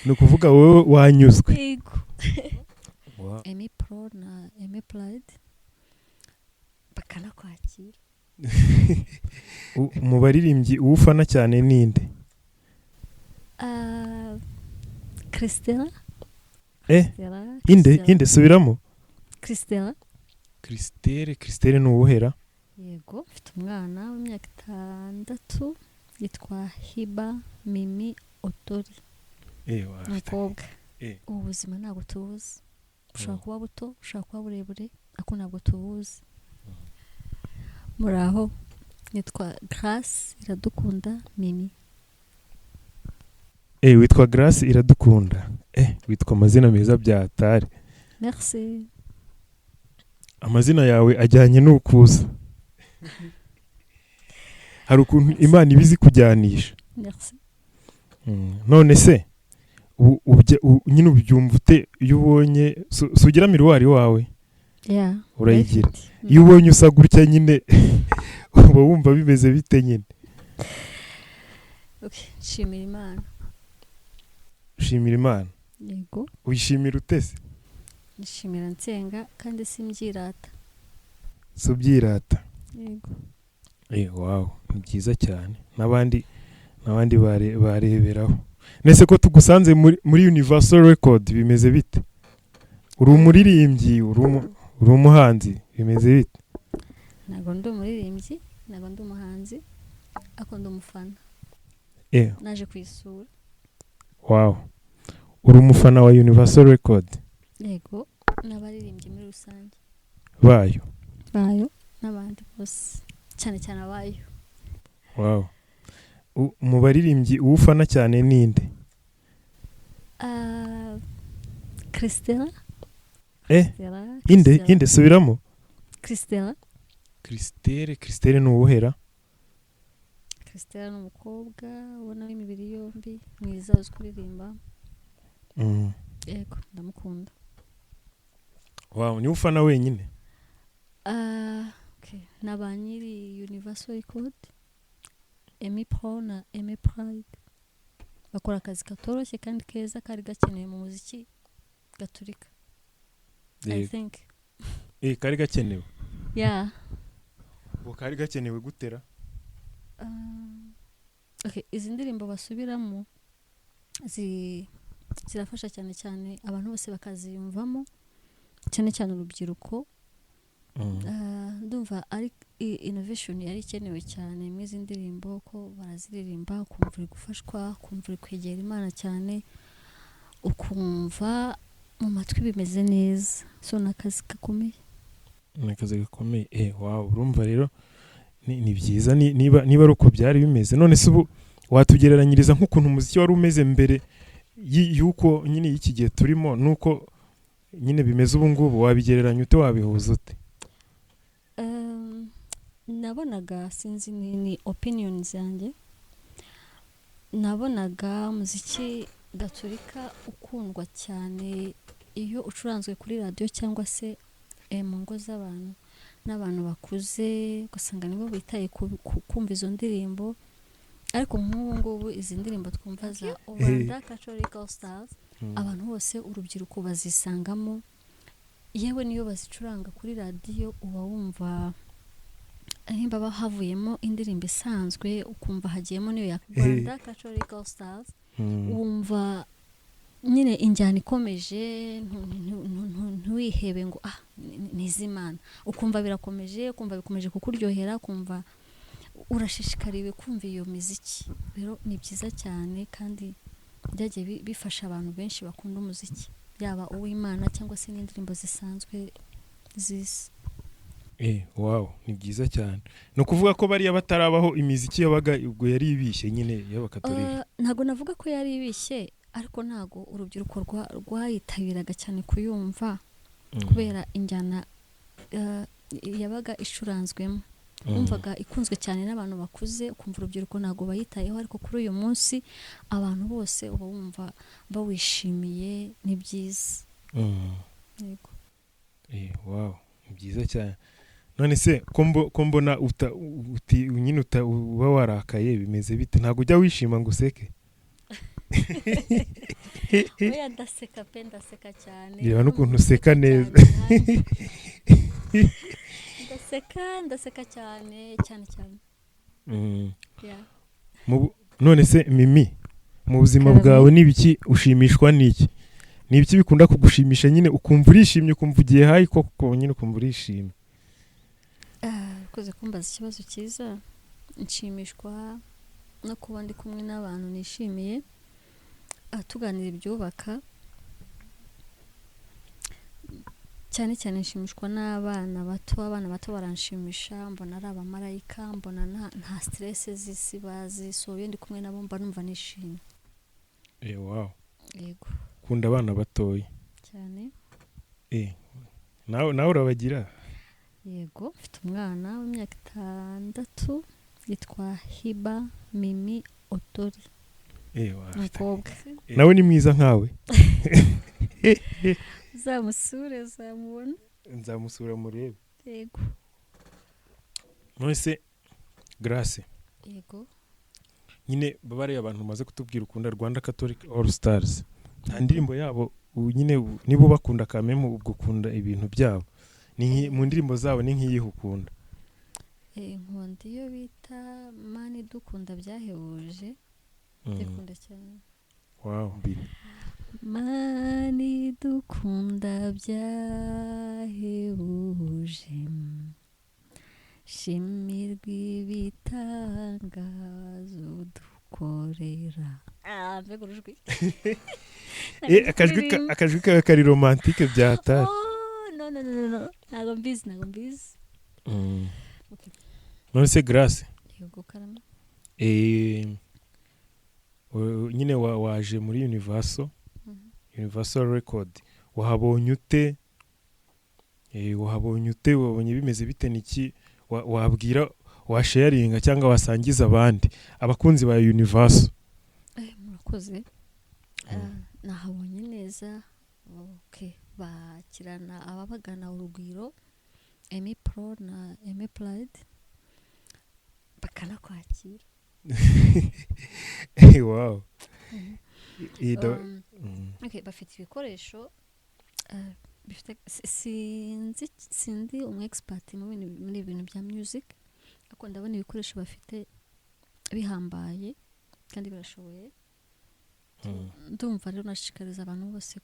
ni ukuvuga wowe wanyuzwe. yego Emmy Pro na Emmy Pride bakanakwakira. Mu baririmbyi uwufana cyane ninde? CHRISTELLA. Inde subiramo. CHRISTELLA. Christelle ni uwuhera? Yego mfite umwana w'imyaka 6 yitwa Hiba Mimi Otori. Umukobwa. Ubuzima ntabwo tubuzi. Ushaka kuba buto, ushaka kuba burebure, ako ntabwo tubuzi. Muraho nitwa Grace Iradukunda Mimi. Witwa Grace Iradukunda. Witwa amazina meza bya atari. Merci. Amazina yawe ajyanye n'ukuza. Hari ukuntu Imana ibizi kujyanisha. Merci. None se nyine ubyumva ute iyo ubonye sugira miruwari wawe? Yeah. Urayigira. Iyo ubonye usa gutya nyine uba wumva bimeze bite nyine? Okay, shimira Imana. Shimira Imana. Yego. Uyishimira utese? Nishimira nsenga kandi simbyirata. Subyirata. Yego. Wow, ni byiza cyane. Nabandi bareberaho. Nese ko tugusanze muri Universal Record bimeze bite? Uri umuririmbyi, uri umuhanzi bimeze bite? Nago ndi umuririmbyi, nago ndi umuhanzi, ako ndi umufana. Naje kwisura. Wow. Uri umufana wa Universal Record? Yego, n'abaririmbyi muri rusange. Bayo n'abandi bose cyane cyane abayo. Wow. Mu baririmbyi uwufana cyane ninde? CHRISTELLA. Inde subiramo. CHRISTELLA. Christelle ni uwuhera? CHRISTELLA ni umukobwa ubona w'imibiri yombi mwiza uzi kuririmba. Yego ndamukunda. Wow, ni ufana wenyine? Okay, nabanyiri Universal Record, Emmy Pro na Emmy Pride. Bakora akazi katoroshye kandi keza kari gakeneye mu muziki gaturika. I think. Kari gakenewe? Yeah. Kari gakenewe gutera? Okay, izi ndirimbo basubiramo zirafasha cyane cyane abantu bose bakaziyumvamo, cyane cyane urubyiruko. Ndumva ari innovation yari ikenewe cyane mu izi ndirimbo ko baraziririmba ukumva uri gufashwa, ukumva uri kwegera Imana cyane, ukumva mu matwi bimeze neza. So nakazi gakomeye. Nakazi gakomeye. Wow, urumva rero ni byiza niba ari uko byari bimeze. None se ubu watugereranyiriza nk'ukuntu umuziki wari umeze mbere yuko nyine iki gihe turimo nuko nyine bimeze ubu ngubu, wabigereranya ute, wabihuza ute? Nabonaga sinzi ni opinions yanjye, nabonaga muziki gaturika ukundwa cyane iyo ucuranzwe kuri radio cyangwa se mu ngo z'abantu n'abantu bakuze, gusanga nibo bitaye kumva izo ndirimbo. Ariko nk'ubu ngubu izi ndirimbo twumva za Rwanda Catholic Stars, abantu bose urubyiruko bazisangamo, yewe niyo bazicuranga kuri radio uba wumva ahimba bahavuyemo indirimbo isanzwe, ukumva hagiyemo niyo ya Rwanda Catholic Stars, wumva nyine injyana ikomeje, ntuwihebe ngo nizimana, ukumva birakomeje, ukumva bikomeje kukuryohera, ukumva urashishikariwe kumva iyo muziki. Rero ni byiza cyane kandi byagiye bifasha abantu benshi bakunda umuziki, yaba uw'Imana cyangwa se n'indirimbo zisanzwe zisi. Wow, ni byiza cyane. No kuvuga ko bari batarabaho imiziki yabaga ubwo yari ibishye nyine y'abakatolika. Ntago navuga ko yari ibishye, ariko ntago urubyiruko rwayitabiraga cyane kuyumva kubera injyana yabaga icuranzwemo. Umvaga ikunzwe cyane n'abantu bakuze, ukumva urubyiruko ntago bayitayeho, ariko kuri uyu munsi abantu bose uba wumva bawishimiye, ni byiza. Yego. Wow, ni byiza cyane. None se ko mbona nyine uba warakaye bimeze bite? Ntago ujya wishima ngo useke? oya ndaseka pe ndaseka cyane reba n'ukuntu useka neza ndaseka cyane cyane yeah. None se Mimi mu buzima bwawe nibiki ushimishwa n'iki nibiki bikunda kugushimisha nyine ukumva urishimye ukumva ugiye hayi koko nyine ukumva urishimye ukoze kumbaza ikibazo cyiza nshimishwa no kuba ndi kumwe n'abantu nishimiye tuganira ibyubaka cyane nshimishwa n'abana bato baranshimisha mbona ari abamarayika mbona nta stress z'isi bazisohoye ndi kumwe nabo mba numva nishimye wow yego kunda abana batoya cyane nawe urabagira yego mfite umwana w'imyaka 6 yitwa Hiba Mimi Otori umukobwa nawe ni mwiza nkawe zamusure zamubona nzamusura murebe yego none Grace yego nyine babare abantu maze kutubwira ukunda Rwanda Catholic All Stars nta ndirimbo yabo nyine nibo bakunda kameme ubwo ukunda ibintu byabo ni mu ndirimbo zabo ni nkiyihe ukunda nkunda iyo bita mani dukunda byahebuje ndikunda cyane wow mani dukunda byahebuje shimirwa ibitangazo dukorera mbega urujwi akajwi kawe kari romantike byatari no ntabwo mbizi none Grace yego karama nyine waje muri Universal Record wahabonye ute wabonye bimeze bite niki wabwira washaringa cyangwa wasangiza abandi abakunzi ba Universal murakoze nahabonye neza bakirana ababagana urugwiro Emmy Pro na Emmy Pride bakanakwakira wow bafite ibikoresho sindi expert muri ibintu bya music ariko ndabona ibikoresho bafite bihambaye kandi birashoboye ndumva rero nashishikariza abantu bose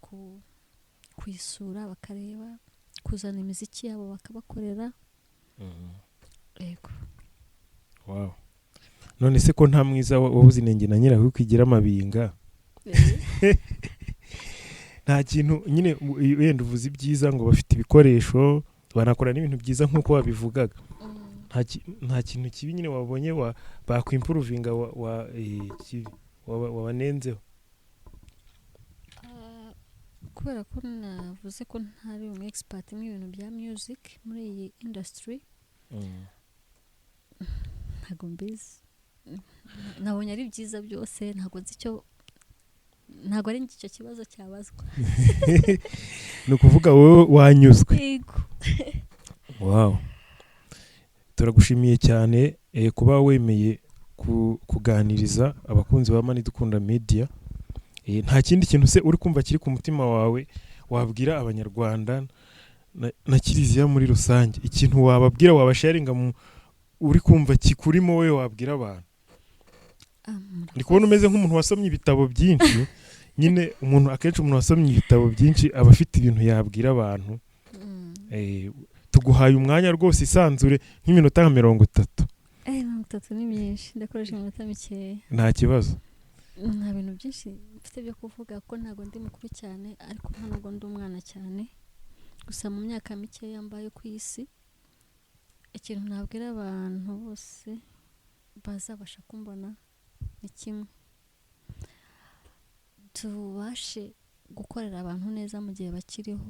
kuyisura bakareba kuzana imiziki yabo bakabakorera yego wow none se ko nta mwiza wabuze inenge na nyiraho kwigira amabinga nta kintu nyine wenda uvuze ibyiza ngo bafite ibikoresho banakora n'ibintu byiza nk'uko wabivugaga nta kintu kibi nyine wabonye bakwimpuruvinga wabanenzeho kubera ko navuze ko ntari umu expert mu bintu bya music muri iyi industry ntago mbizi nabonye ari byiza byose ntago nzi icyo ntago ari icyo kibazo cyabazwa ni ukuvuga wowe wanyuzwe yego wow turagushimiye cyane kuba wemeye kuganiriza abakunzi ba Mani Dukunda Media nta kindi kintu se uri kumva kiri ku mutima wawe wabwira abanyarwanda na kiliziya muri rusange ikintu wababwira wabasharinga uri kumva kikurimo wowe wabwira abantu ndi kubona umeze nk'umuntu wasomye ibitabo byinshi nyine akenshi umuntu wasomye ibitabo byinshi aba afite ibintu yabwira abantu tuguhaye umwanya rwose isanzure nk'iminota 30 30 ni myinshi ndakoresha iminota mikeya nta kibazo nta bintu byinshi mfite byo kuvuga ko ntago ndi mukuru cyane ariko ntabwo ndi umwana cyane gusa mu myaka mikeya mbaye ku isi ikintu nabwira abantu bose bazabasha kumbona ni kimwe tubashe gukorera abantu neza mu gihe bakiriho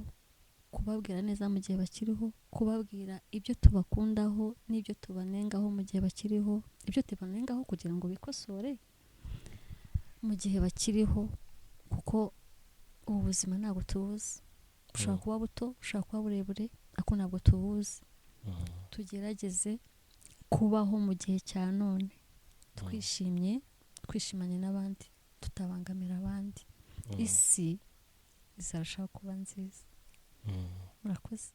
kubabwira neza mu gihe bakiriho kubabwira ibyo tubakundaho n'ibyo tubanengaho mu gihe bakiriho ibyo tubanengaho kugira ngo bikosore mu gihe bakiriho kuko ubu buzima ntabwo tubuzi bushobora kuba buto bushobora kuba burebure ariko ntabwo tubuzi tugerageze kubaho mu gihe cya none twishimanye n'abandi tutabangamira abandi isi izarushaho kuba nziza murakoze